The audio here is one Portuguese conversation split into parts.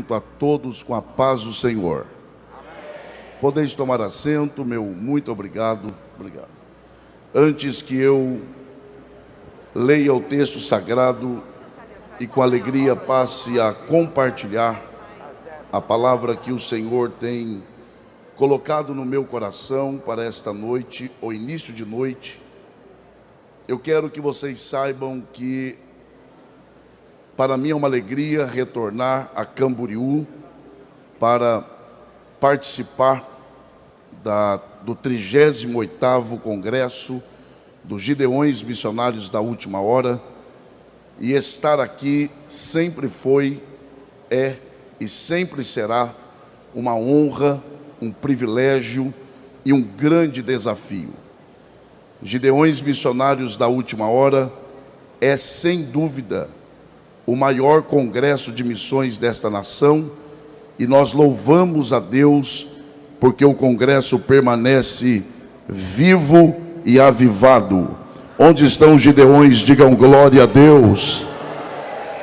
A todos com a paz do Senhor. Podeis tomar assento, meu muito obrigado. Antes que eu leia o texto sagrado e com alegria passe a compartilhar a palavra que o Senhor tem colocado no meu coração para esta noite, ou início de noite, eu quero que vocês saibam que para mim é uma alegria retornar a Camboriú para participar do 38º Congresso dos Gideões Missionários da Última Hora, e estar aqui sempre foi, é e sempre será uma honra, um privilégio e um grande desafio. Gideões Missionários da Última Hora é, sem dúvida, o maior congresso de missões desta nação, e nós louvamos a Deus porque o congresso permanece vivo e avivado. Onde estão os Gideões? Digam glória a Deus.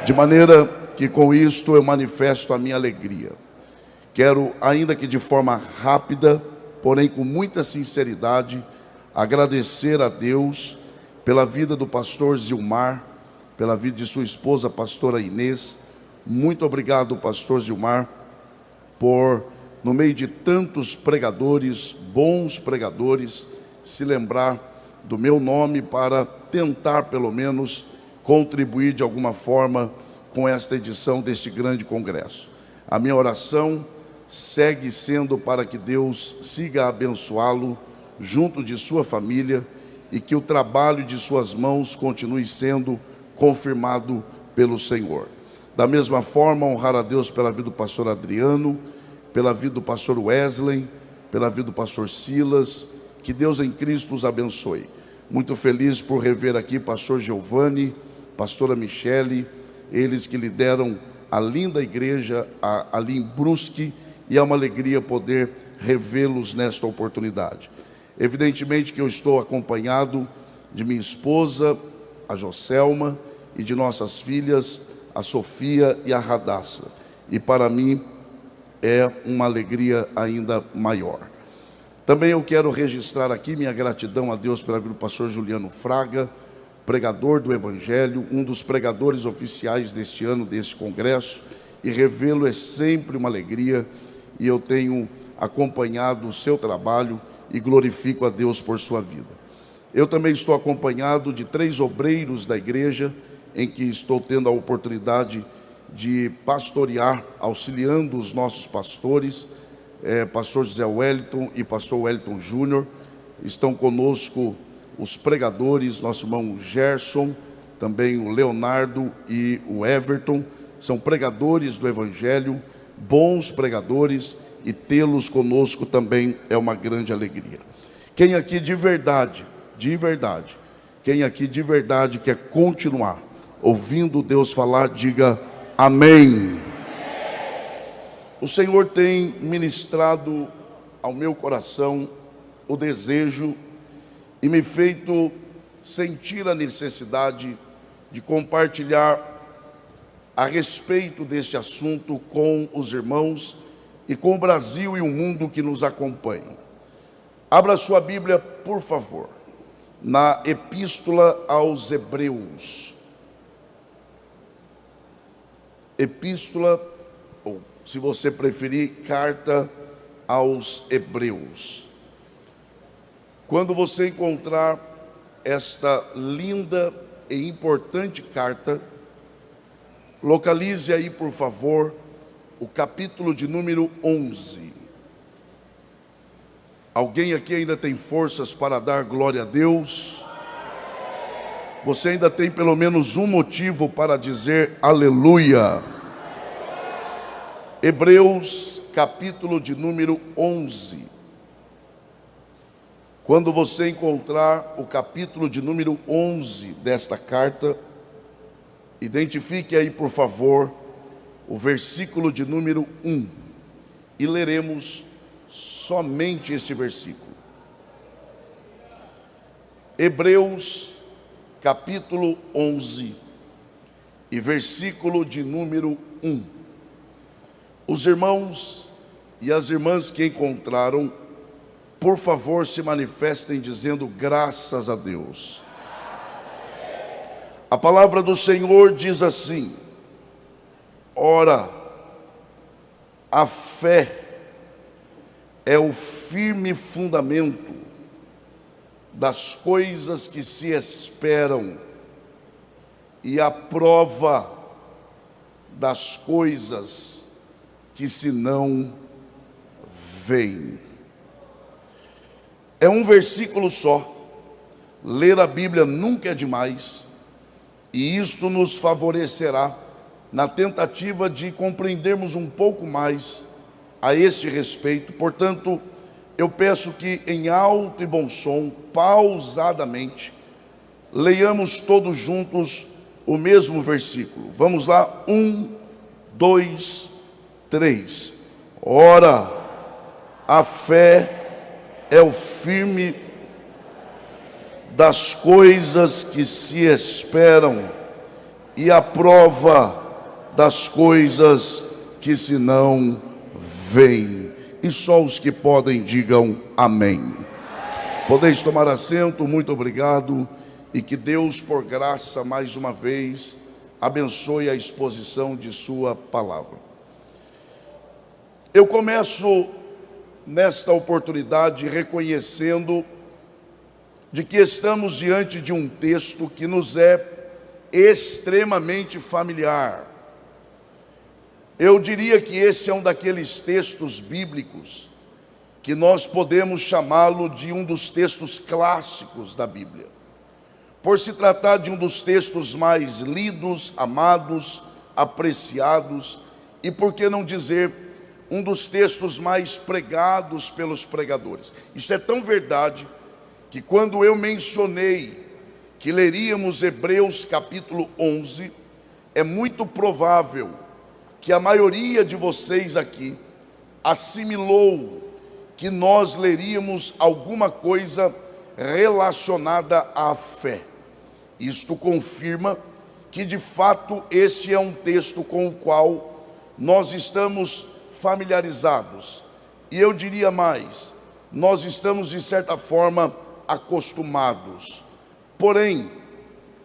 De maneira que com isto eu manifesto a minha alegria. Quero, ainda que de forma rápida, porém com muita sinceridade, agradecer a Deus pela vida do pastor Zilmar, pela vida de sua esposa, pastora Inês. Muito obrigado, pastor Zilmar, por, no meio de tantos pregadores, bons pregadores, se lembrar do meu nome para tentar, pelo menos, contribuir de alguma forma com esta edição deste grande congresso. A minha oração segue sendo para que Deus siga abençoá-lo junto de sua família e que o trabalho de suas mãos continue sendo confirmado pelo Senhor. Da mesma forma, honrar a Deus pela vida do pastor Adriano, pela vida do pastor Wesley, pela vida do pastor Silas. Que Deus em Cristo os abençoe. Muito feliz por rever aqui pastor Giovanni, pastora Michele, eles que lideram a linda igreja ali em Brusque, e é uma alegria poder revê-los nesta oportunidade. Evidentemente que eu estou acompanhado de minha esposa, a Joselma, e de nossas filhas, a Sofia e a Radassa. E para mim é uma alegria ainda maior. Também eu quero registrar aqui minha gratidão a Deus pela vida do pastor Juliano Fraga, pregador do Evangelho, um dos pregadores oficiais deste ano, deste congresso, e revê-lo é sempre uma alegria, e eu tenho acompanhado o seu trabalho e glorifico a Deus por sua vida. Eu também estou acompanhado de 3 obreiros da igreja, em que estou tendo a oportunidade de pastorear, auxiliando os nossos pastores, pastor José Wellington e pastor Wellington Júnior. Estão conosco os pregadores, nosso irmão Gerson, também o Leonardo e o Everton, são pregadores do Evangelho, bons pregadores, e tê-los conosco também é uma grande alegria. Quem aqui de verdade, quem aqui de verdade quer continuar ouvindo Deus falar, diga amém. O Senhor tem ministrado ao meu coração o desejo e me feito sentir a necessidade de compartilhar a respeito deste assunto com os irmãos e com o Brasil e o mundo que nos acompanham. Abra sua Bíblia, por favor, na Epístola aos Hebreus. Epístola, ou se você preferir, Carta aos Hebreus. Quando você encontrar esta linda e importante carta, localize aí, por favor, o capítulo de número 11. Alguém aqui ainda tem forças para dar glória a Deus? Você ainda tem pelo menos um motivo para dizer aleluia. Hebreus, capítulo de número 11. Quando você encontrar o capítulo de número 11 desta carta, identifique aí, por favor, o versículo de número 1. E leremos somente este versículo. Hebreus, capítulo 11 e versículo de número 1. Os irmãos e as irmãs que encontraram, por favor, se manifestem dizendo graças a Deus. A palavra do Senhor diz assim: ora, a fé é o firme fundamento das coisas que se esperam e a prova das coisas que se não veem. É um versículo só. Ler a Bíblia nunca é demais, e isto nos favorecerá na tentativa de compreendermos um pouco mais a este respeito. Portanto, eu peço que em alto e bom som, pausadamente, leiamos todos juntos o mesmo versículo. Vamos lá, 1, 2, 3. Ora, a fé é o firme das coisas que se esperam e a prova das coisas que se não veem. E só os que podem digam amém. Podeis tomar assento, muito obrigado. E que Deus, por graça, mais uma vez, abençoe a exposição de sua palavra. Eu começo nesta oportunidade reconhecendo de que estamos diante de um texto que nos é extremamente familiar. Eu diria que esse é um daqueles textos bíblicos que nós podemos chamá-lo de um dos textos clássicos da Bíblia. Por se tratar de um dos textos mais lidos, amados, apreciados e, por que não dizer, um dos textos mais pregados pelos pregadores. Isso é tão verdade que quando eu mencionei que leríamos Hebreus capítulo 11, é muito provável que a maioria de vocês aqui assimilou que nós leríamos alguma coisa relacionada à fé. Isto confirma que de fato este é um texto com o qual nós estamos familiarizados. E eu diria mais, nós estamos de certa forma acostumados. Porém,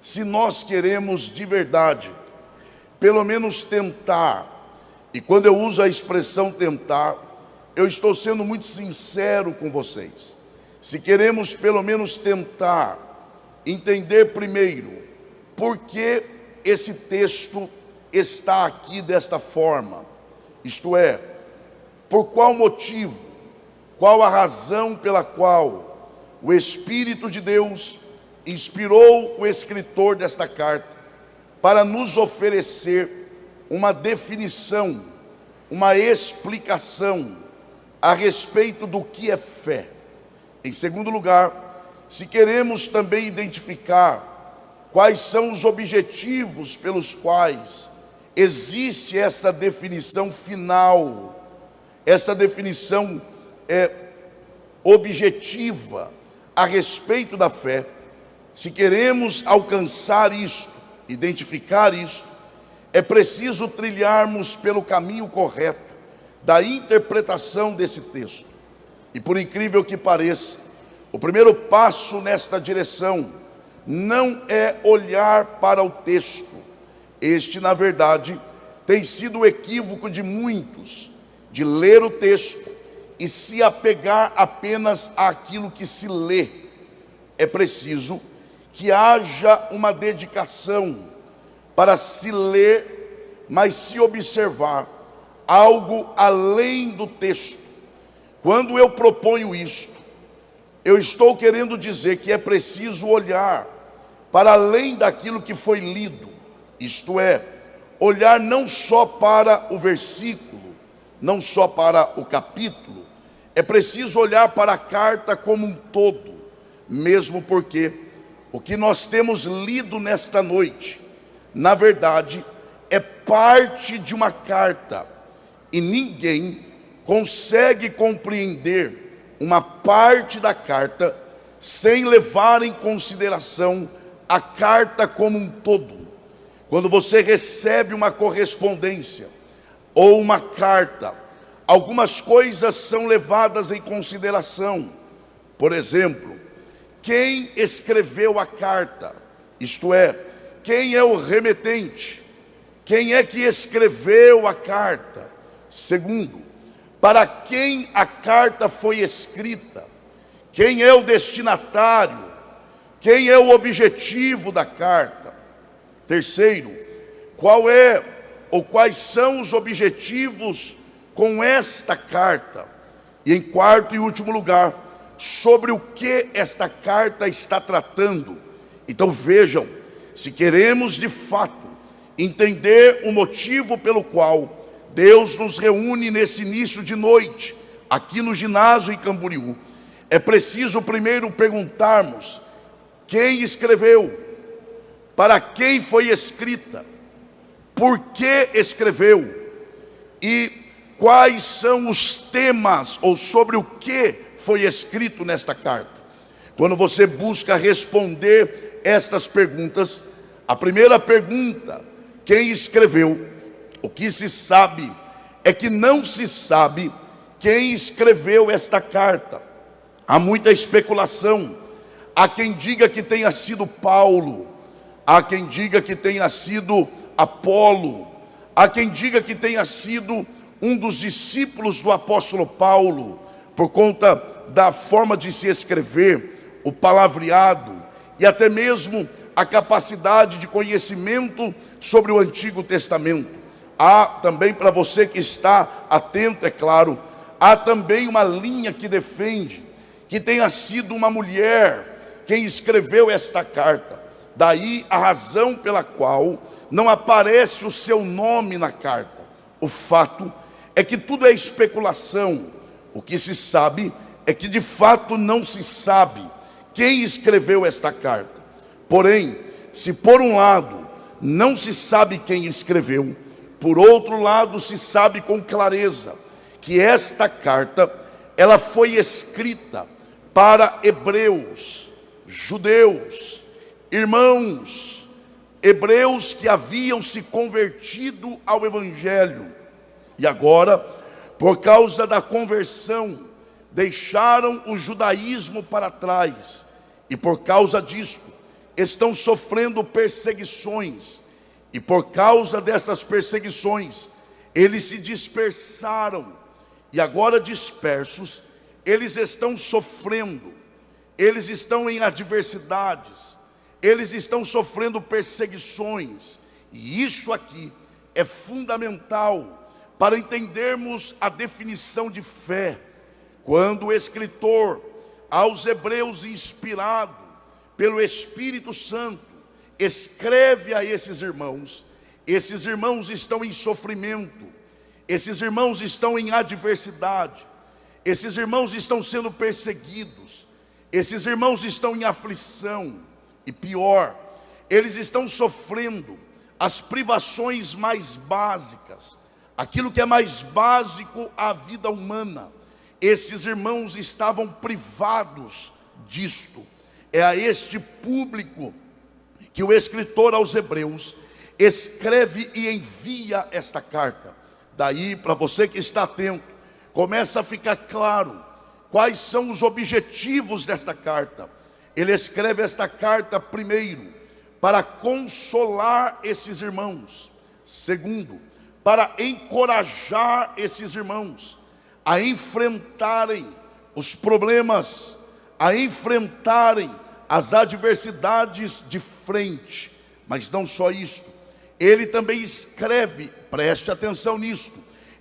se nós queremos de verdade, pelo menos tentar, e quando eu uso a expressão tentar, eu estou sendo muito sincero com vocês. Se queremos pelo menos tentar entender primeiro por que esse texto está aqui desta forma, isto é, por qual motivo, qual a razão pela qual o Espírito de Deus inspirou o escritor desta carta para nos oferecer uma definição, uma explicação a respeito do que é fé. Em segundo lugar, se queremos também identificar quais são os objetivos pelos quais existe essa definição final, essa definição objetiva a respeito da fé, se queremos alcançar isto, identificar isto, é preciso trilharmos pelo caminho correto da interpretação desse texto. E por incrível que pareça, o primeiro passo nesta direção não é olhar para o texto. Este, na verdade, tem sido o equívoco de muitos, de ler o texto e se apegar apenas àquilo que se lê. É preciso que haja uma dedicação para se ler, mas se observar algo além do texto. Quando eu proponho isto, eu estou querendo dizer que é preciso olhar para além daquilo que foi lido, isto é, olhar não só para o versículo, não só para o capítulo, é preciso olhar para a carta como um todo, mesmo porque o que nós temos lido nesta noite, na verdade, é parte de uma carta, e ninguém consegue compreender uma parte da carta sem levar em consideração a carta como um todo. Quando você recebe uma correspondência, ou uma carta, algumas coisas são levadas em consideração. Por exemplo, quem escreveu a carta, isto é, quem é o remetente, quem é que escreveu a carta. Segundo, para quem a carta foi escrita, quem é o destinatário, quem é o objetivo da carta. Terceiro, qual é ou quais são os objetivos com esta carta. E em quarto e último lugar, sobre o que esta carta está tratando. Então vejam, se queremos de fato entender o motivo pelo qual Deus nos reúne nesse início de noite, aqui no ginásio em Camboriú, é preciso primeiro perguntarmos: quem escreveu? Para quem foi escrita? Por que escreveu? E quais são os temas, ou sobre o que foi escrito nesta carta? Quando você busca responder estas perguntas, a primeira pergunta: quem escreveu? O que se sabe é que não se sabe quem escreveu esta carta. Há muita especulação. Há quem diga que tenha sido Paulo, há quem diga que tenha sido Apolo, há quem diga que tenha sido um dos discípulos do apóstolo Paulo, por conta da forma de se escrever, o palavreado e até mesmo a capacidade de conhecimento sobre o Antigo Testamento. Há também, para você que está atento, é claro, há também uma linha que defende que tenha sido uma mulher quem escreveu esta carta. Daí a razão pela qual não aparece o seu nome na carta. O fato é que tudo é especulação. O que se sabe é que de fato não se sabe quem escreveu esta carta. Porém, se por um lado não se sabe quem escreveu, por outro lado se sabe com clareza que esta carta, ela foi escrita para hebreus, judeus, irmãos, hebreus que haviam se convertido ao Evangelho, e agora, por causa da conversão, deixaram o judaísmo para trás, e por causa disto, estão sofrendo perseguições, e por causa dessas perseguições, eles se dispersaram, e agora dispersos, eles estão sofrendo, eles estão em adversidades, eles estão sofrendo perseguições, e isso aqui é fundamental para entendermos a definição de fé. Quando o escritor aos hebreus, inspirado pelo Espírito Santo, escreve a esses irmãos estão em sofrimento, esses irmãos estão em adversidade, esses irmãos estão sendo perseguidos, esses irmãos estão em aflição, e pior, eles estão sofrendo as privações mais básicas, aquilo que é mais básico à vida humana. Estes irmãos estavam privados disto. É a este público que o escritor aos hebreus escreve e envia esta carta. Daí, para você que está atento, começa a ficar claro quais são os objetivos desta carta. Ele escreve esta carta, primeiro, para consolar esses irmãos. Segundo, para encorajar esses irmãos a enfrentarem os problemas, a enfrentarem as adversidades de frente. Mas não só isto, ele também escreve, preste atenção nisto,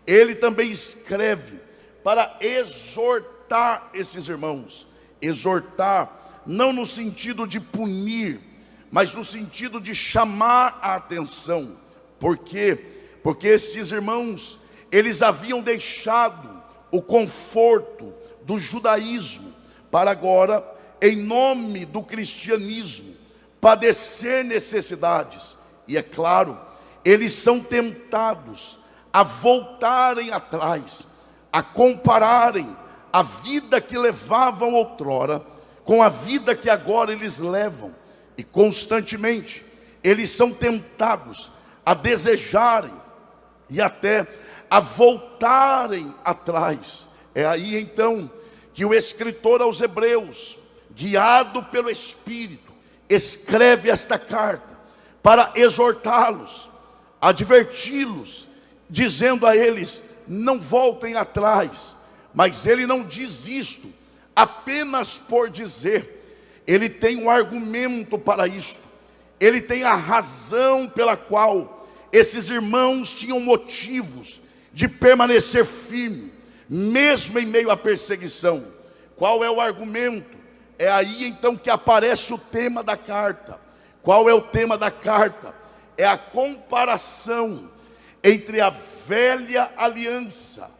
ele também escreve para exortar esses irmãos. Exortar não no sentido de punir, mas no sentido de chamar a atenção. Por quê? Porque estes irmãos, eles haviam deixado o conforto do judaísmo para agora, em nome do cristianismo, padecer necessidades. E é claro, eles são tentados a voltarem atrás, a compararem a vida que levavam outrora com a vida que agora eles levam. E constantemente eles são tentados a desejarem e até a voltarem atrás. É aí então que o escritor aos Hebreus, guiado pelo Espírito, escreve esta carta para exortá-los, adverti-los, dizendo a eles: não voltem atrás. Mas ele não diz isto apenas por dizer, ele tem um argumento para isto, ele tem a razão pela qual esses irmãos tinham motivos de permanecer firme, mesmo em meio à perseguição. Qual é o argumento? É aí então que aparece o tema da carta. Qual é o tema da carta? É a comparação entre a velha aliança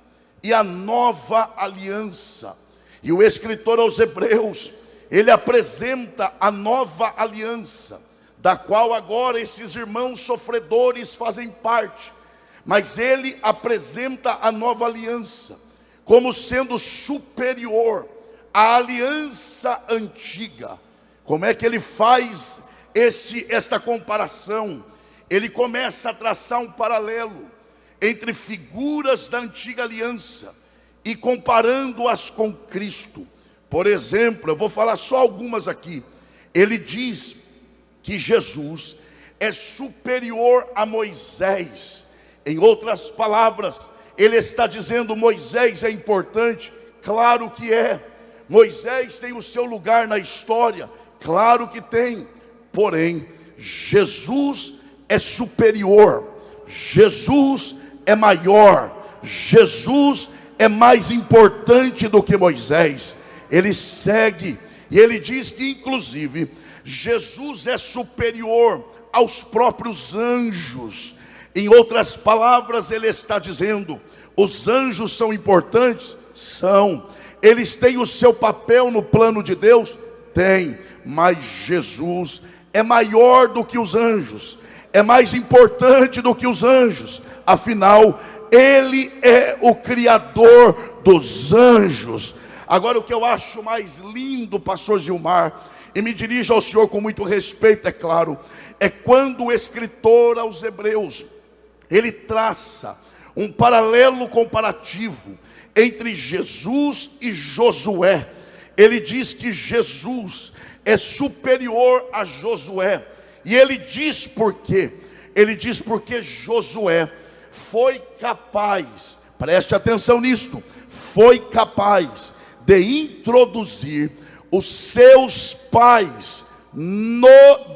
e a nova aliança. E o escritor aos Hebreus, ele apresenta a nova aliança, da qual agora esses irmãos sofredores fazem parte. Mas ele apresenta a nova aliança como sendo superior à aliança antiga. Como é que ele faz esta comparação? Ele começa a traçar um paralelo entre figuras da antiga aliança e comparando-as com Cristo. Por exemplo, eu vou falar só algumas aqui. Ele diz que Jesus é superior a Moisés. Em outras palavras, ele está dizendo: Moisés é importante. Claro que é. Moisés tem o seu lugar na história. Claro que tem. Porém, Jesus é superior. Jesus é maior. Jesus é mais importante do que Moisés. Ele segue e ele diz que inclusive Jesus é superior aos próprios anjos. Em outras palavras, ele está dizendo: os anjos são importantes? São. Eles têm o seu papel no plano de Deus? Tem. Mas Jesus é maior do que os anjos, é mais importante do que os anjos. Afinal, ele é o Criador dos anjos. Agora, o que eu acho mais lindo, pastor Gilmar, e me dirijo ao senhor com muito respeito, é claro, é quando o escritor aos Hebreus, ele traça um paralelo comparativo entre Jesus e Josué. Ele diz que Jesus é superior a Josué. E ele diz por quê? Ele diz porque Josué foi capaz, preste atenção nisto, foi capaz de introduzir os seus pais no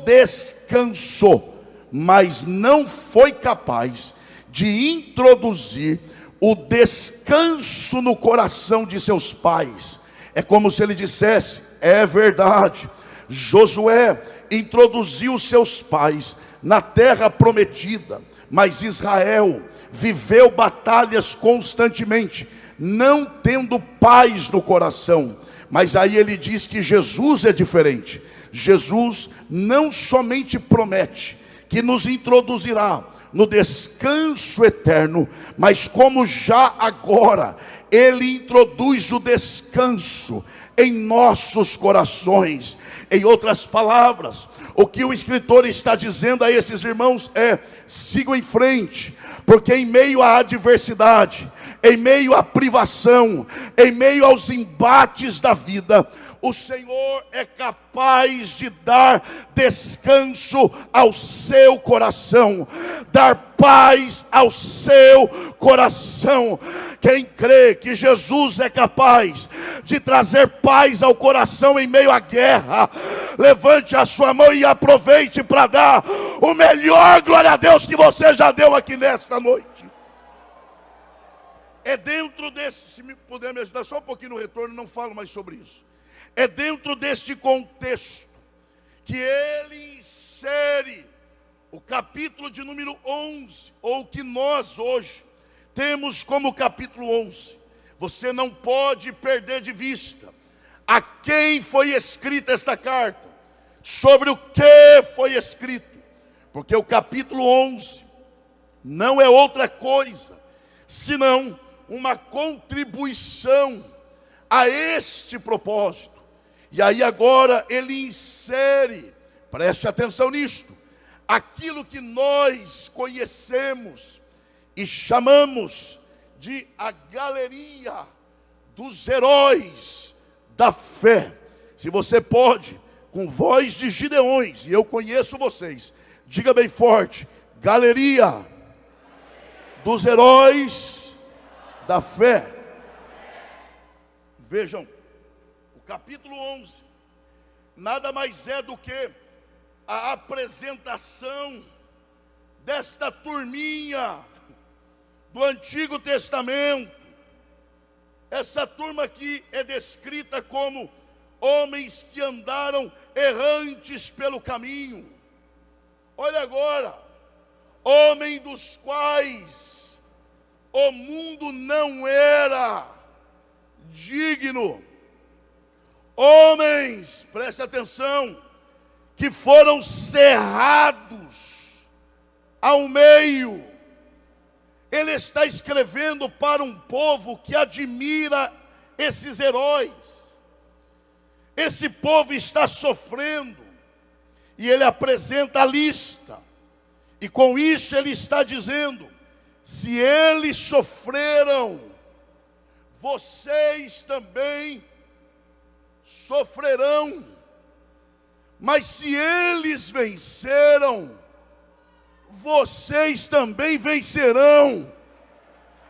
descanso, mas não foi capaz de introduzir o descanso no coração de seus pais. É como se ele dissesse: é verdade, Josué introduziu seus pais na terra prometida, mas Israel viveu batalhas constantemente, não tendo paz no coração. Mas aí ele diz que Jesus é diferente. Jesus não somente promete que nos introduzirá no descanso eterno, mas como já agora ele introduz o descanso em nossos corações. Em outras palavras, o que o escritor está dizendo a esses irmãos é: sigam em frente, porque em meio à adversidade, em meio à privação, em meio aos embates da vida, o Senhor é capaz de dar descanso ao seu coração, dar paz ao seu coração. Quem crê que Jesus é capaz de trazer paz ao coração em meio à guerra, levante a sua mão e aproveite para dar o melhor glória a Deus que você já deu aqui nesta noite. É dentro desse, se me puder me ajudar só um pouquinho no retorno, não falo mais sobre isso. É dentro deste contexto que ele insere o capítulo de número 11, ou que nós hoje temos como capítulo 11. Você não pode perder de vista a quem foi escrita esta carta, sobre o que foi escrito, porque o capítulo 11 não é outra coisa senão uma contribuição a este propósito. E aí agora ele insere, preste atenção nisto, aquilo que nós conhecemos e chamamos de a galeria dos heróis da fé. Se você pode, com voz de Gideões, e eu conheço vocês, diga bem forte: galeria dos heróis da fé. Vejam, o capítulo 11 nada mais é do que a apresentação desta turminha do Antigo Testamento. Essa turma aqui é descrita como homens que andaram errantes pelo caminho. Olha agora, homem dos quais o mundo não era digno. Homens, preste atenção, que foram cerrados ao meio. Ele está escrevendo para um povo que admira esses heróis. Esse povo está sofrendo, e ele apresenta a lista, e com isso ele está dizendo: se eles sofreram, vocês também sofrerão. Mas se eles venceram, vocês também vencerão.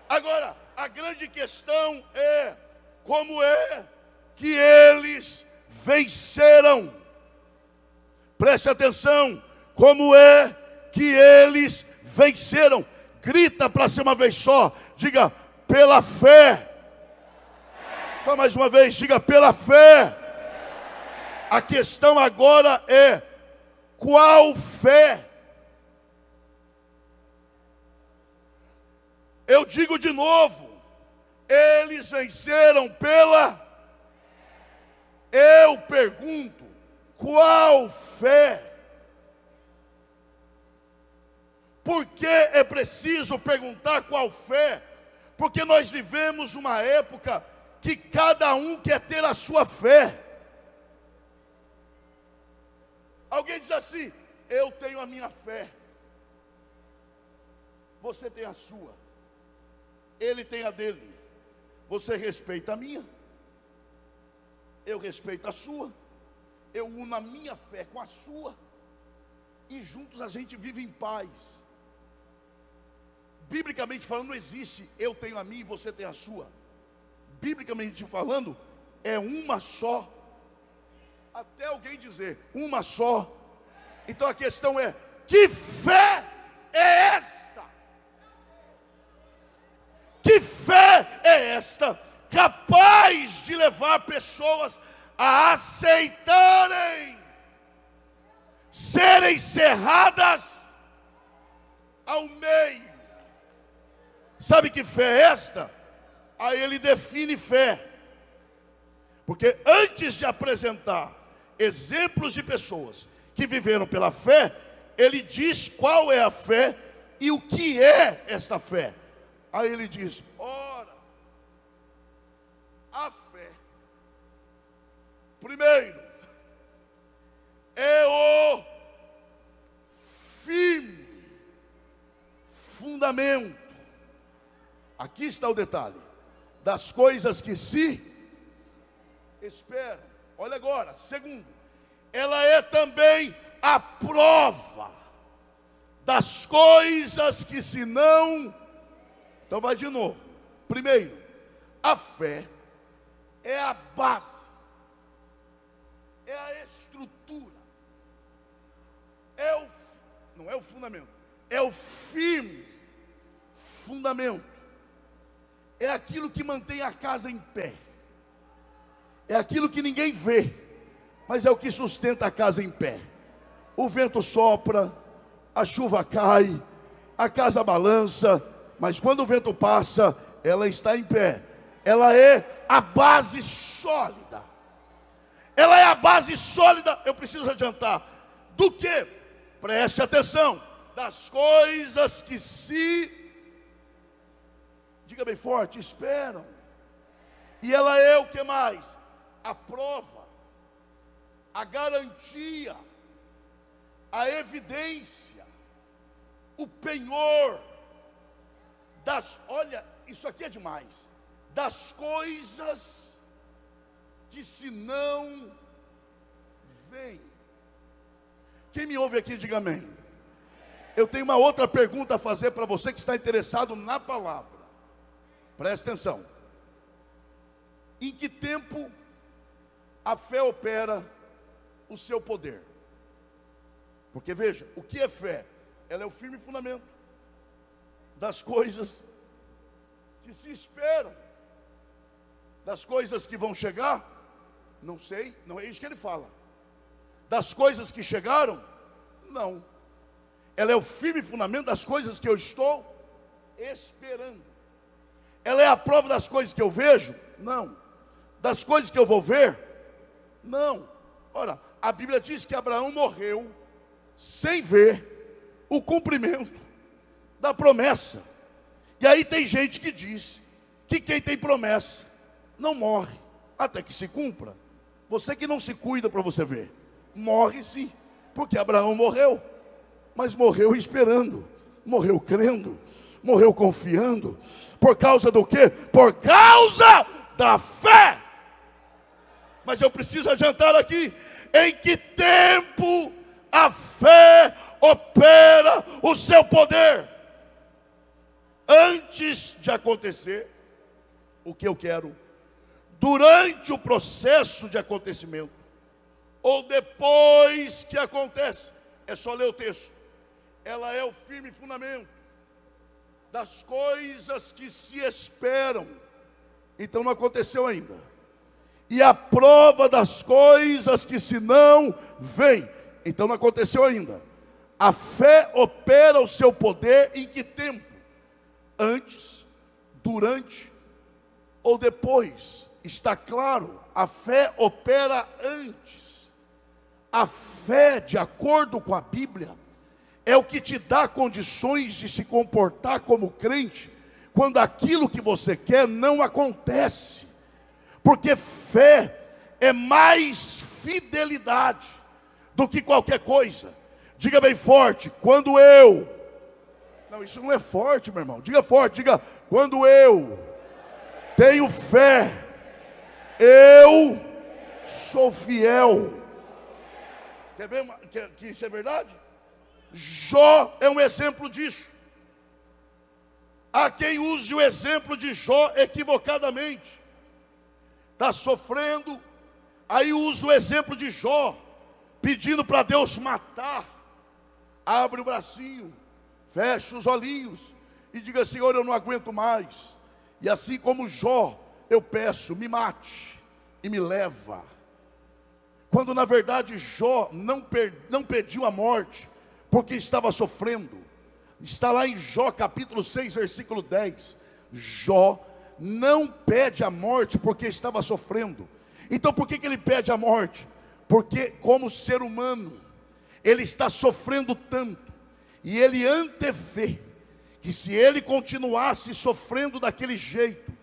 Agora, a grande questão é: como é que eles venceram? Preste atenção, como é que eles venceram? Grita para ser uma vez só, diga: pela fé. Só mais uma vez, diga: pela fé. A questão agora é: qual fé? Eu digo de novo, eles venceram pela... Eu pergunto, qual fé? Por que é preciso perguntar qual fé? Porque nós vivemos uma época que cada um quer ter a sua fé. Alguém diz assim: eu tenho a minha fé, você tem a sua, ele tem a dele. Você respeita a minha, eu respeito a sua, eu uno a minha fé com a sua, e juntos a gente vive em paz. Biblicamente falando, não existe eu tenho a minha e você tem a sua. Biblicamente falando, é uma só. Até alguém dizer uma só. Então a questão é: que fé é esta? Que fé é esta capaz de levar pessoas a aceitarem serem cerradas ao meio? Sabe que fé é esta? Aí ele define fé, porque antes de apresentar exemplos de pessoas que viveram pela fé, ele diz qual é a fé e o que é esta fé. Aí ele diz: ora, a fé, primeiro, é o firme fundamento. Aqui está o detalhe: das coisas que se esperam. Olha agora, segundo, ela é também a prova das coisas que se não... Então vai de novo. Primeiro, a fé é a base, é a estrutura, não é o fundamento, é o firme fundamento, é aquilo que mantém a casa em pé, é aquilo que ninguém vê, mas é o que sustenta a casa em pé. O vento sopra, a chuva cai, a casa balança, mas quando o vento passa, ela está em pé. Ela é a base sólida. Ela é a base sólida, eu preciso adiantar, do que? Preste atenção, das coisas que se, diga bem forte, esperam. E ela é o que mais? A prova, a garantia, a evidência, o penhor das... Olha, isso aqui é demais. Das coisas que se não veem. Quem me ouve aqui, diga amém. Eu tenho uma outra pergunta a fazer para você que está interessado na palavra. Presta atenção. Em que tempo a fé opera o seu poder? Porque veja, o que é fé? Ela é o firme fundamento das coisas que se esperam. Das coisas que vão chegar? Não sei, não é isso que ele fala. Das coisas que chegaram? Não. Ela é o firme fundamento das coisas que eu estou esperando. Ela é a prova das coisas que eu vejo? Não. Das coisas que eu vou ver? Não. Ora, a Bíblia diz que Abraão morreu sem ver o cumprimento da promessa. E aí tem gente que diz que quem tem promessa não morre até que se cumpra. Você que não se cuida para você ver, morre sim, porque Abraão morreu, mas morreu esperando, morreu crendo, morreu confiando. Por causa do quê? Por causa da fé. Mas eu preciso adiantar aqui, em que tempo a fé opera o seu poder? Antes de acontecer o que eu quero, durante o processo de acontecimento, ou depois que acontece. É só ler o texto. Ela é o firme fundamento das coisas que se esperam. Então não aconteceu ainda. E a prova das coisas que se não veem. Então não aconteceu ainda. A fé opera o seu poder em que tempo? Antes, durante ou depois? Está claro, a fé opera antes. A fé, de acordo com a Bíblia, é o que te dá condições de se comportar como crente quando aquilo que você quer não acontece. Porque fé é mais fidelidade do que qualquer coisa. Diga bem forte, quando eu... Não, isso não é forte, meu irmão. Diga forte, diga, quando eu tenho fé, eu sou fiel. Quer ver que isso é verdade? Jó é um exemplo disso. Há quem use o exemplo de Jó equivocadamente. Está sofrendo, aí usa o exemplo de Jó, pedindo para Deus matar. Abre o bracinho, fecha os olhinhos e diga: Senhor, eu não aguento mais. E assim como Jó, eu peço, me mate e me leva. Quando na verdade Jó não pediu a morte, porque estava sofrendo. Está lá em Jó capítulo 6, versículo 10. Jó não pede a morte porque estava sofrendo. Então por que ele pede a morte? Porque como ser humano, ele está sofrendo tanto, e ele antevê que se ele continuasse sofrendo daquele jeito,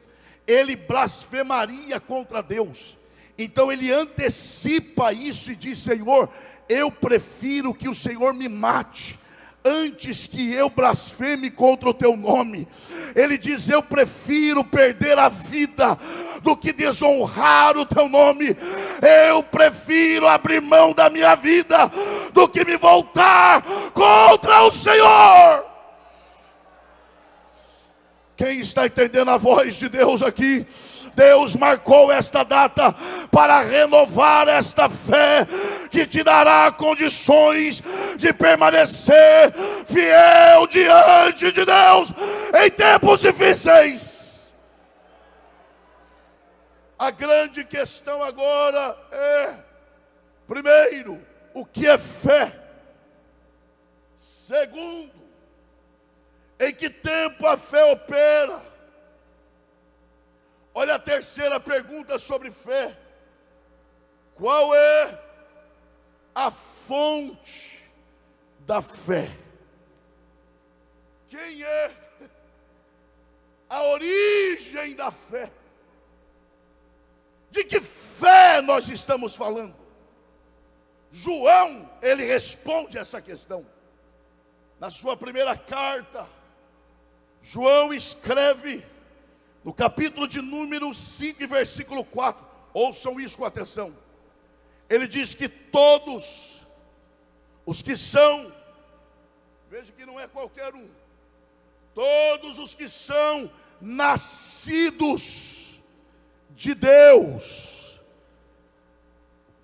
ele blasfemaria contra Deus. Então ele antecipa isso e diz: Senhor, eu prefiro que o Senhor me mate antes que eu blasfeme contra o teu nome. Ele diz: eu prefiro perder a vida do que desonrar o teu nome. Eu prefiro abrir mão da minha vida do que me voltar contra o Senhor. Quem está entendendo a voz de Deus aqui? Deus marcou esta data para renovar esta fé, que te dará condições de permanecer fiel diante de Deus em tempos difíceis. A grande questão agora é, primeiro, o que é fé? Segundo, em que tempo a fé opera? Olha a terceira pergunta sobre fé. Qual é a fonte da fé? Quem é a origem da fé? De que fé nós estamos falando? João, ele responde essa questão. Na sua primeira carta, João escreve No capítulo de número 5 e versículo 4, ouçam isso com atenção. Ele diz que todos os que são, veja que não é qualquer um, todos os que são nascidos de Deus.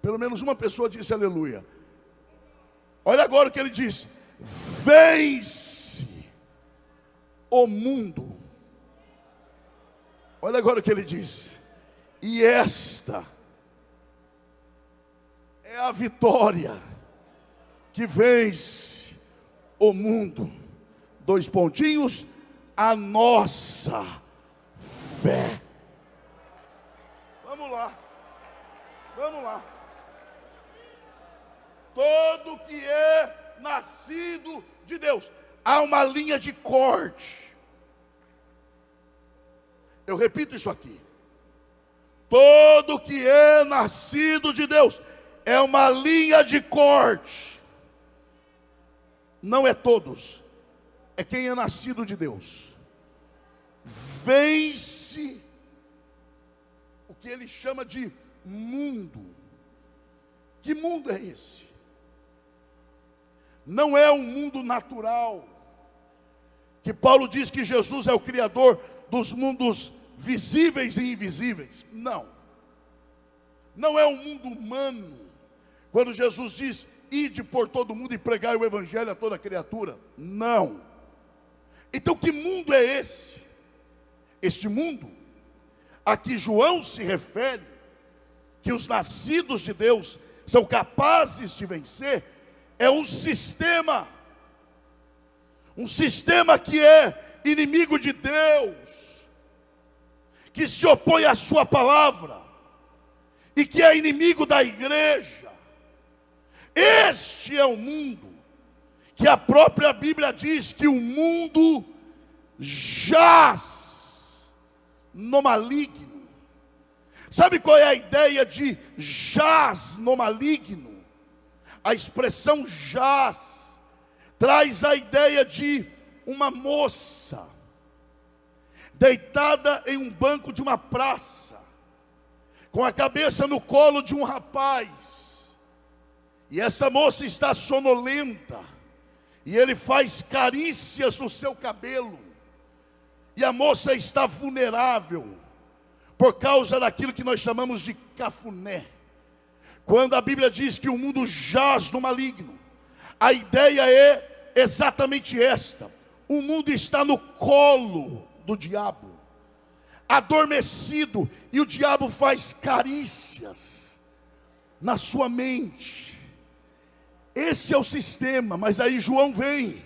Pelo menos uma pessoa disse aleluia. Olha agora o que ele diz: vence o mundo. Olha agora o que ele diz: e esta é a vitória que vence o mundo. Dois pontinhos: a nossa fé. Vamos lá, vamos lá. Todo que é nascido de Deus, há uma linha de corte. Eu repito isso aqui: todo que é nascido de Deus é uma linha de corte. Não é todos, é quem é nascido de Deus. Vence o que ele chama de mundo. Que mundo é esse? Não é um mundo natural, que Paulo diz que Jesus é o criador dos mundos visíveis e invisíveis. Não. Não é um mundo humano, quando Jesus diz: ide por todo mundo e pregai o evangelho a toda criatura. Não. Então que mundo é esse? Este mundo a que João se refere, que os nascidos de Deus são capazes de vencer, é um sistema que é inimigo de Deus, que se opõe à sua palavra e que é inimigo da igreja. Este é o mundo que a própria Bíblia diz que o mundo jaz no maligno. Sabe qual é a ideia de jaz no maligno? A expressão jaz traz a ideia de uma moça deitada em um banco de uma praça, com a cabeça no colo de um rapaz, e essa moça está sonolenta, e ele faz carícias no seu cabelo, e a moça está vulnerável, por causa daquilo que nós chamamos de cafuné. Quando a Bíblia diz que o mundo jaz no maligno, a ideia é exatamente esta: o mundo está no colo do diabo, adormecido, e o diabo faz carícias na sua mente. Esse é o sistema. Mas aí João vem,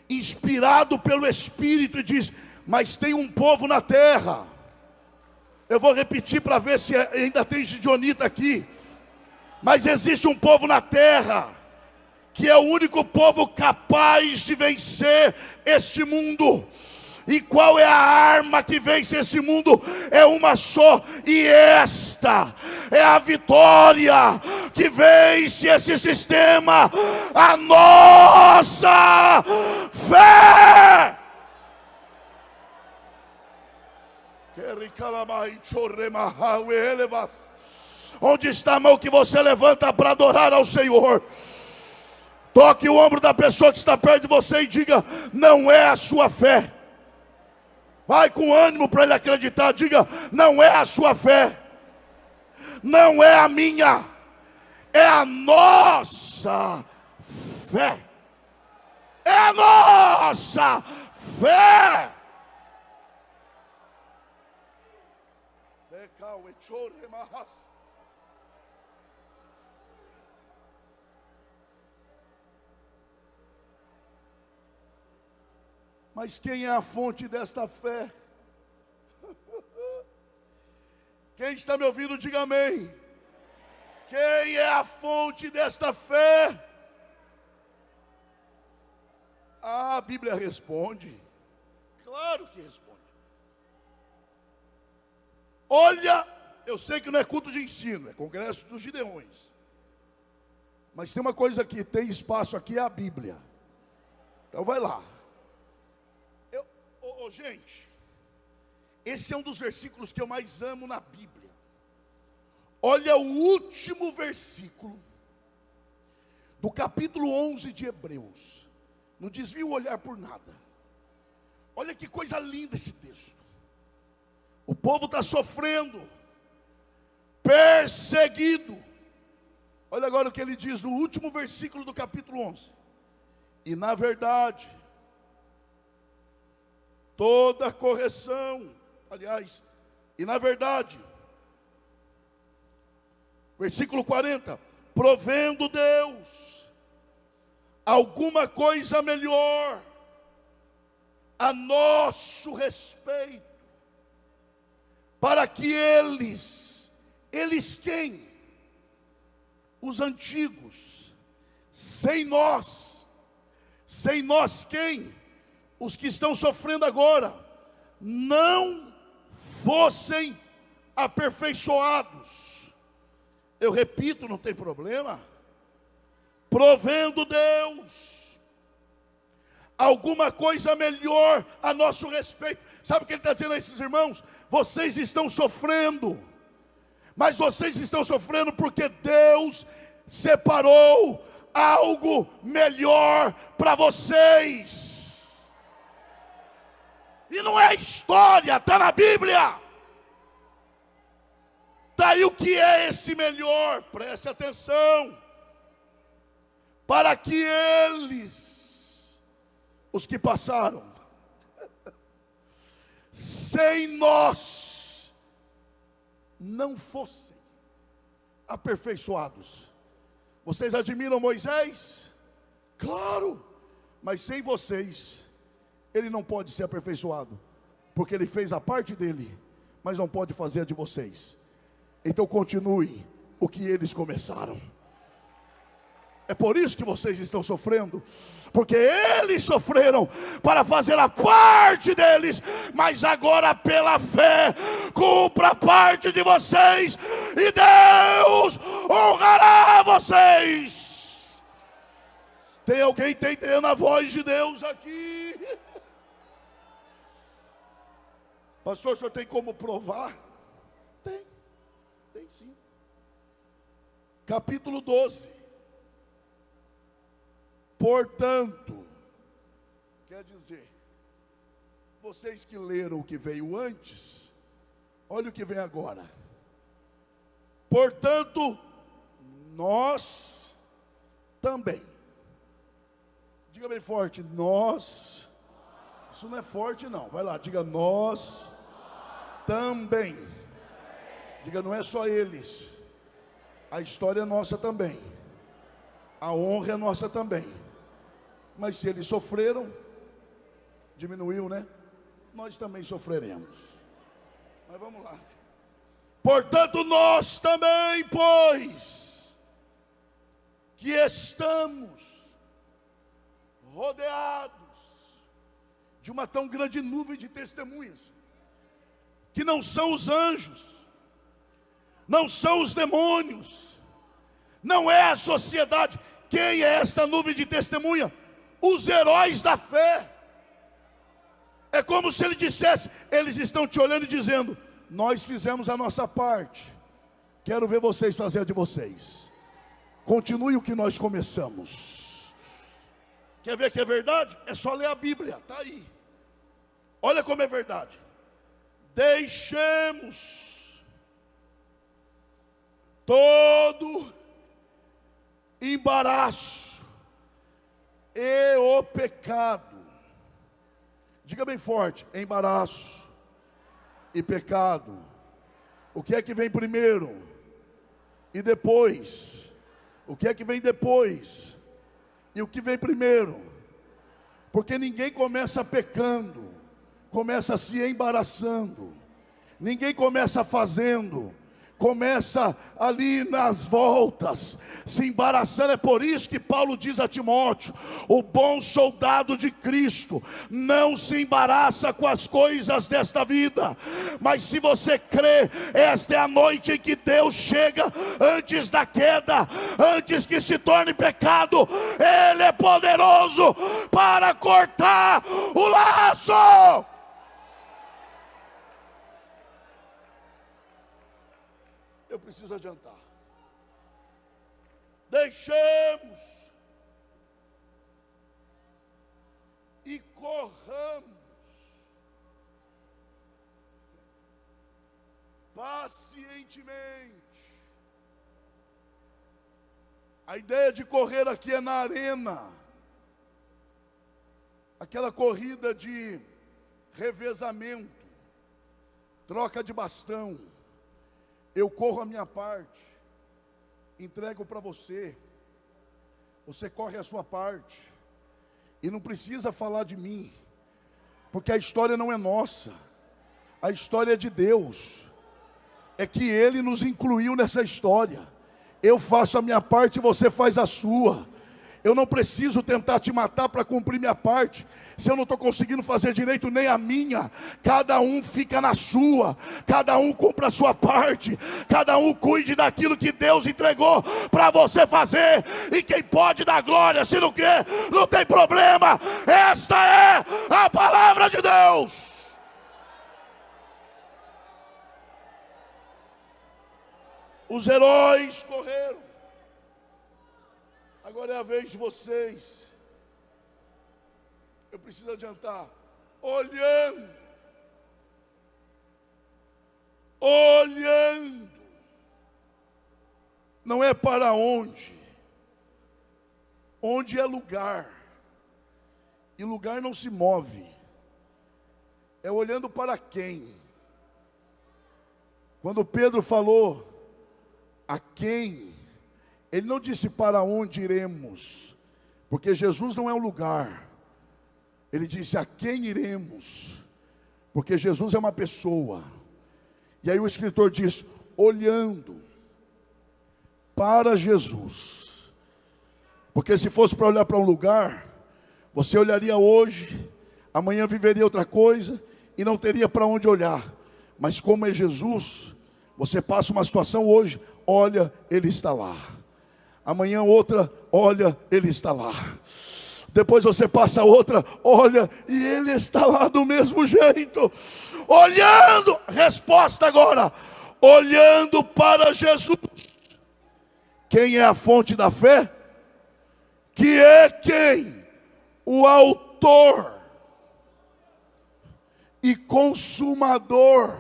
inspirado pelo Espírito, e diz: mas tem um povo na terra. Eu vou repetir para ver se ainda tem Gideonita aqui. Mas existe um povo na terra, que é o único povo capaz de vencer este mundo. E qual é a arma que vence este mundo? É uma só, e esta é a vitória que vence esse sistema: a nossa fé. Onde está a mão que você levanta para adorar ao Senhor? Toque o ombro da pessoa que está perto de você e diga: não é a sua fé. Vai com ânimo para ele acreditar. Diga: não é a sua fé, não é a minha, é a nossa fé. É a nossa fé. Mas quem é a fonte desta fé? Quem está me ouvindo, diga amém. Quem é a fonte desta fé? A Bíblia responde. Claro que responde. Olha, eu sei que não é culto de ensino, é congresso dos Gideões. Mas tem uma coisa aqui, tem espaço aqui, é a Bíblia. Então vai lá. Gente, Esse é um dos versículos que eu mais amo na Bíblia. Olha o último versículo do capítulo 11 de Hebreus. Não desvia o olhar por nada. Olha que coisa linda esse texto. O povo está sofrendo, perseguido. Olha agora o que ele diz no último versículo do capítulo 11. E na verdade, toda correção, aliás, e na verdade, versículo 40, provendo Deus alguma coisa melhor a nosso respeito, para que eles quem? Os antigos, sem nós quem? Os que estão sofrendo agora, não fossem aperfeiçoados. Eu repito, não tem problema. Provendo Deus alguma coisa melhor a nosso respeito. Sabe o que ele está dizendo a esses irmãos? Vocês estão sofrendo, mas vocês estão sofrendo porque Deus separou algo melhor para vocês. E não é história, está na Bíblia. Daí o que é esse melhor? Preste atenção. Para que eles, os que passaram, sem nós, não fossem aperfeiçoados. Vocês admiram Moisés? Claro, mas sem vocês, ele não pode ser aperfeiçoado, porque ele fez a parte dele, mas não pode fazer a de vocês. Então continue o que eles começaram. É por isso que vocês estão sofrendo, porque eles sofreram para fazer a parte deles, mas agora pela fé, cumpra a parte de vocês, e Deus honrará vocês. Tem alguém entendendo a voz de Deus aqui? Pastor, o senhor tem como provar? Tem sim. Capítulo 12. Portanto, quer dizer, vocês que leram o que veio antes, olha o que vem agora. Portanto, nós também. Diga bem forte, nós. Isso não é forte não, vai lá, diga nós também. Diga, não é só eles. A história é nossa também. A honra é nossa também. Mas se eles sofreram, diminuiu, né? Nós também sofreremos. Mas vamos lá. Portanto, nós também, pois, que estamos rodeados de uma tão grande nuvem de testemunhas, que não são os anjos, não são os demônios, não é a sociedade. Quem é esta nuvem de testemunha? Os heróis da fé. É como se ele dissesse: eles estão te olhando e dizendo: nós fizemos a nossa parte, quero ver vocês fazer a de vocês. Continue o que nós começamos. Quer ver que é verdade? É só ler a Bíblia, está aí. Olha como é verdade. Deixemos todo embaraço e o pecado. Diga bem forte: embaraço e pecado. O que é que vem primeiro? E depois? O que é que vem depois? E o que vem primeiro? Porque ninguém começa pecando, começa se embaraçando. Ninguém começa fazendo, começa ali nas voltas, se embaraçando. É por isso que Paulo diz a Timóteo: o bom soldado de Cristo não se embaraça com as coisas desta vida. Mas se você crê, esta é a noite em que Deus chega antes da queda, antes que se torne pecado. Ele é poderoso para cortar o laço. eu preciso adiantar. Deixemos e corramos pacientemente. A ideia de correr aqui é na arena, aquela corrida de revezamento, troca de bastão. Eu corro a minha parte, entrego para você, você corre a sua parte, e não precisa falar de mim, porque a história não é nossa, a história é de Deus, é que Ele nos incluiu nessa história. Eu faço a minha parte e você faz a sua. Eu não preciso tentar te matar para cumprir minha parte, se eu não estou conseguindo fazer direito nem a minha. Cada um fica na sua, cada um cumpra a sua parte, cada um cuide daquilo que Deus entregou para você fazer. E quem pode dar glória, se não quer, não tem problema. Esta é a palavra de Deus. Os heróis correram. Agora é a vez de vocês. Eu preciso adiantar. Olhando. Não é para onde. Onde é lugar. E lugar não se move. É olhando para quem. Quando Pedro falou a quem, ele não disse para onde iremos, porque Jesus não é um lugar. Ele disse a quem iremos, porque Jesus é uma pessoa. E aí o escritor diz, olhando para Jesus. Porque se fosse para olhar para um lugar, você olharia hoje, amanhã viveria outra coisa e não teria para onde olhar. Mas como é Jesus, você passa uma situação hoje, olha, Ele está lá. Amanhã outra, olha, Ele está lá. Depois você passa outra, olha, e Ele está lá do mesmo jeito. Olhando, resposta agora, olhando para Jesus. Quem é a fonte da fé? Que é quem? O autor e consumador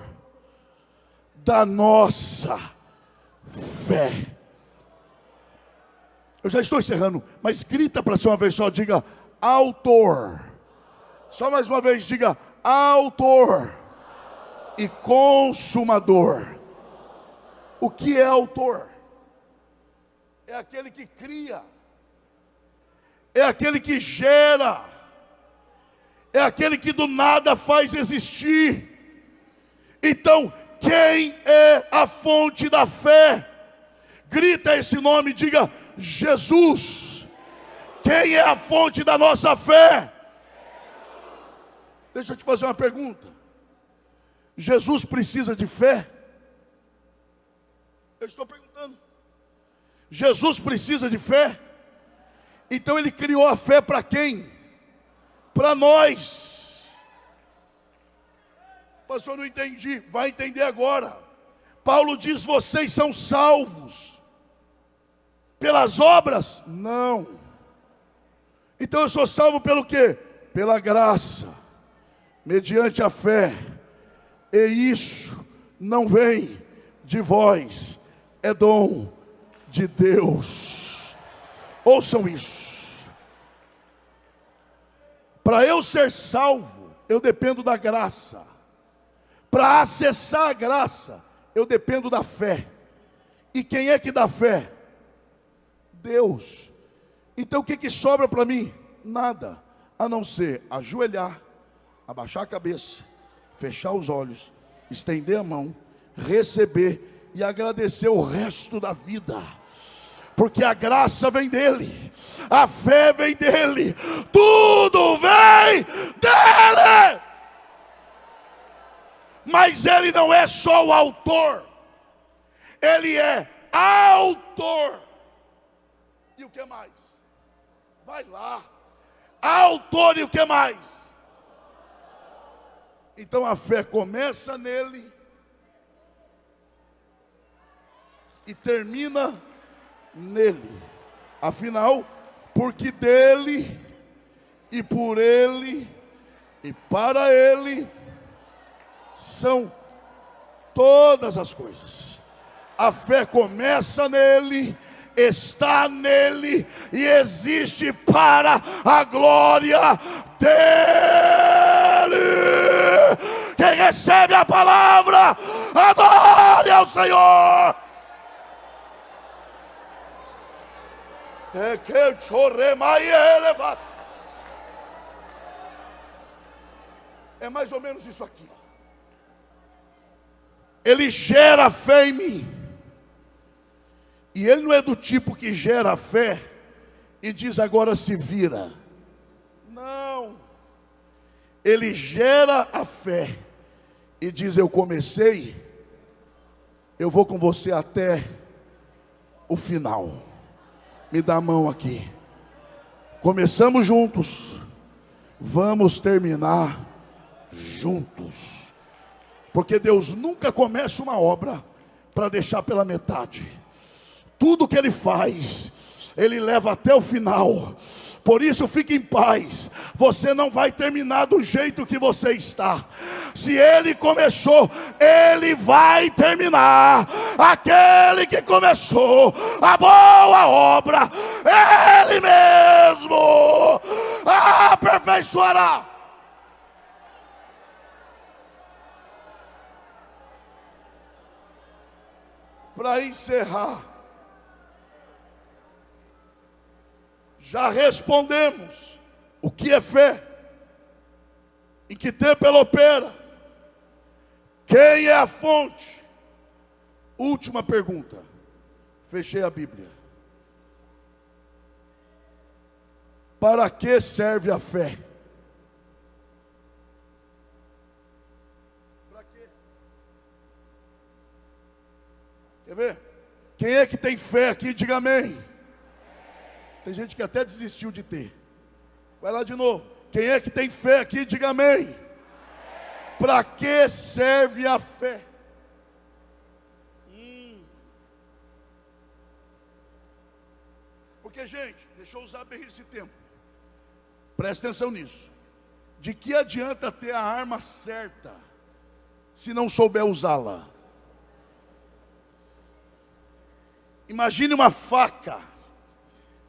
da nossa fé. Eu já estou encerrando, mas grita para ser uma vez só, diga autor. Só mais uma vez, diga autor e consumador. O que é autor? É aquele que cria, é aquele que gera, é aquele que do nada faz existir. Então, quem é a fonte da fé? Grita esse nome, diga Jesus. Quem é a fonte da nossa fé? Deixa eu te fazer uma pergunta. Jesus precisa de fé? Eu estou perguntando. Jesus precisa de fé? Então Ele criou a fé para quem? Para nós. Pastor, não entendi. Vai entender agora. Paulo diz, vocês são salvos pelas obras? Não. Então eu sou salvo pelo quê? Pela graça, mediante a fé. E isso não vem de vós, é dom de Deus. Ouçam isso. Para eu ser salvo, eu dependo da graça. Para acessar a graça, eu dependo da fé. E quem é que dá fé? Deus. Então o que sobra para mim? Nada, a não ser ajoelhar, abaixar a cabeça, fechar os olhos, estender a mão, receber e agradecer o resto da vida. Porque a graça vem dele, a fé vem dele, tudo vem dele. Mas Ele não é só o autor, Ele é autor. E o que mais? Vai lá. Autor e o que mais? Então a fé começa nele e termina nele. Afinal, porque dele e por ele e para ele são todas as coisas. A fé começa nele, está nele e existe para a glória dele. Quem recebe a palavra, adore ao Senhor. É mais ou menos isso aqui, ó. Ele gera fé em mim. E ele não é do tipo que gera fé e diz agora se vira. Não. Ele gera a fé e diz eu comecei, eu vou com você até o final. Me dá a mão aqui. Começamos juntos, vamos terminar juntos. Porque Deus nunca começa uma obra para deixar pela metade. Tudo que Ele faz, Ele leva até o final. Por isso fique em paz. Você não vai terminar do jeito que você está. Se Ele começou, Ele vai terminar. Aquele que começou a boa obra, Ele mesmo aperfeiçoará. Para encerrar, já respondemos o que é fé, em que tempo ela opera, quem é a fonte. Última pergunta, fechei a Bíblia. Para que serve a fé? Para quê? Quer ver? Quem é que tem fé aqui? Diga amém. Tem gente que até desistiu de ter. Vai lá de novo. Quem é que tem fé aqui? Diga amém. Para que serve a fé? Porque, gente, deixa eu usar bem esse tempo. Presta atenção nisso. De que adianta ter a arma certa se não souber usá-la? Imagine uma faca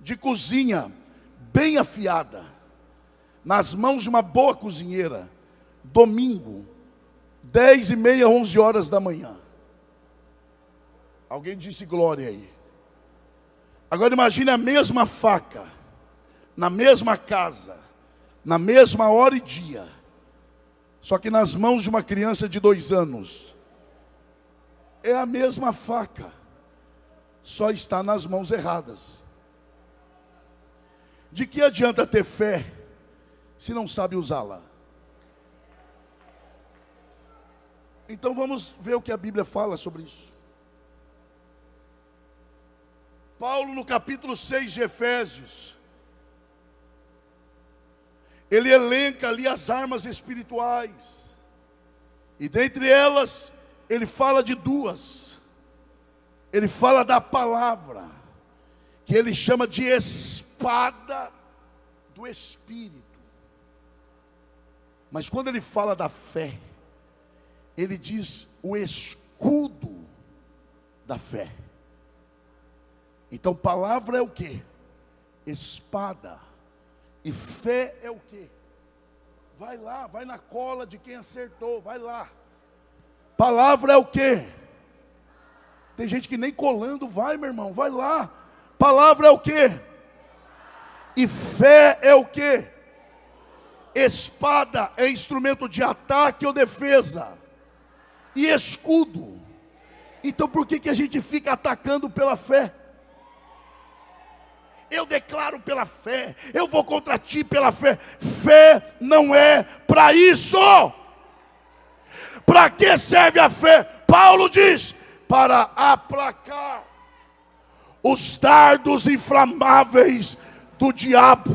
de cozinha bem afiada nas mãos de uma boa cozinheira, domingo, 10h30, 11 horas da manhã. Alguém disse glória aí. Agora imagine a mesma faca, na mesma casa, na mesma hora e dia, só que nas mãos de uma criança de 2 anos. É a mesma faca, só está nas mãos erradas. De que adianta ter fé se não sabe usá-la? Então vamos ver o que a Bíblia fala sobre isso. Paulo, no capítulo 6 de Efésios, ele elenca ali as armas espirituais, e dentre elas ele fala de 2. Ele fala da palavra, que ele chama de espada do Espírito. Mas quando ele fala da fé, ele diz o escudo da fé. Então palavra é o quê? Espada. E fé é o quê? Vai lá, vai na cola de quem acertou, vai lá. Palavra é o quê? Tem gente que nem colando vai, meu irmão, vai lá. Palavra é o quê? E fé é o quê? Espada é instrumento de ataque ou defesa. E escudo. Então por que a gente fica atacando pela fé? Eu declaro pela fé, eu vou contra ti pela fé. Fé não é para isso. Para que serve a fé? Paulo diz: para aplacar os dardos inflamáveis do diabo.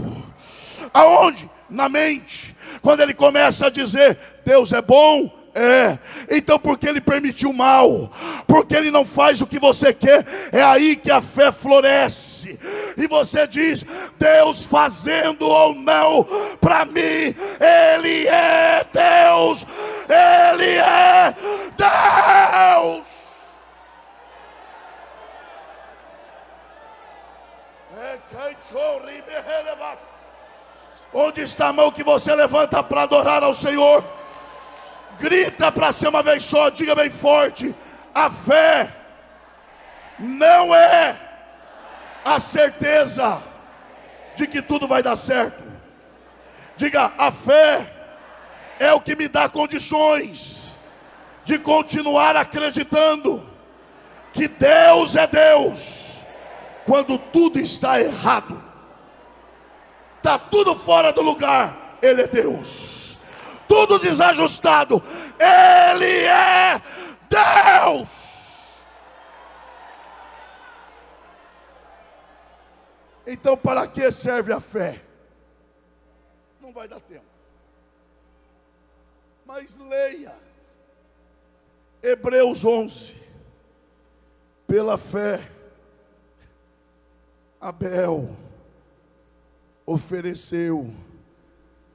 Aonde? Na mente. Quando ele começa a dizer: Deus é bom, é. Então por que ele permitiu o mal? porque Ele não faz o que você quer, é aí que a fé floresce. E você diz: Deus fazendo ou não, para mim, Ele é Deus, Ele é Deus. Onde está a mão que você levanta para adorar ao Senhor? Grita para ser uma vez só, diga bem forte: a fé não é a certeza de que tudo vai dar certo. Diga: a fé é o que me dá condições de continuar acreditando que Deus é Deus, quando tudo está errado, está tudo fora do lugar, Ele é Deus. Tudo desajustado, Ele é Deus. Então, para que serve a fé? Não vai dar tempo, mas leia Hebreus 11. Pela fé, Abel ofereceu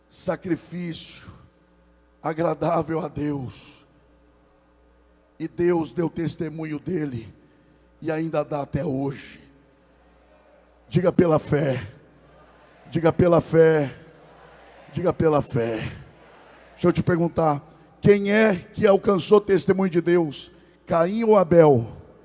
sacrifício agradável a Deus, e Deus deu testemunho dele, e ainda dá até hoje. Diga: pela fé. Diga: pela fé. Diga: pela fé. Deixa eu te perguntar: quem é que alcançou testemunho de Deus? Caim ou Abel?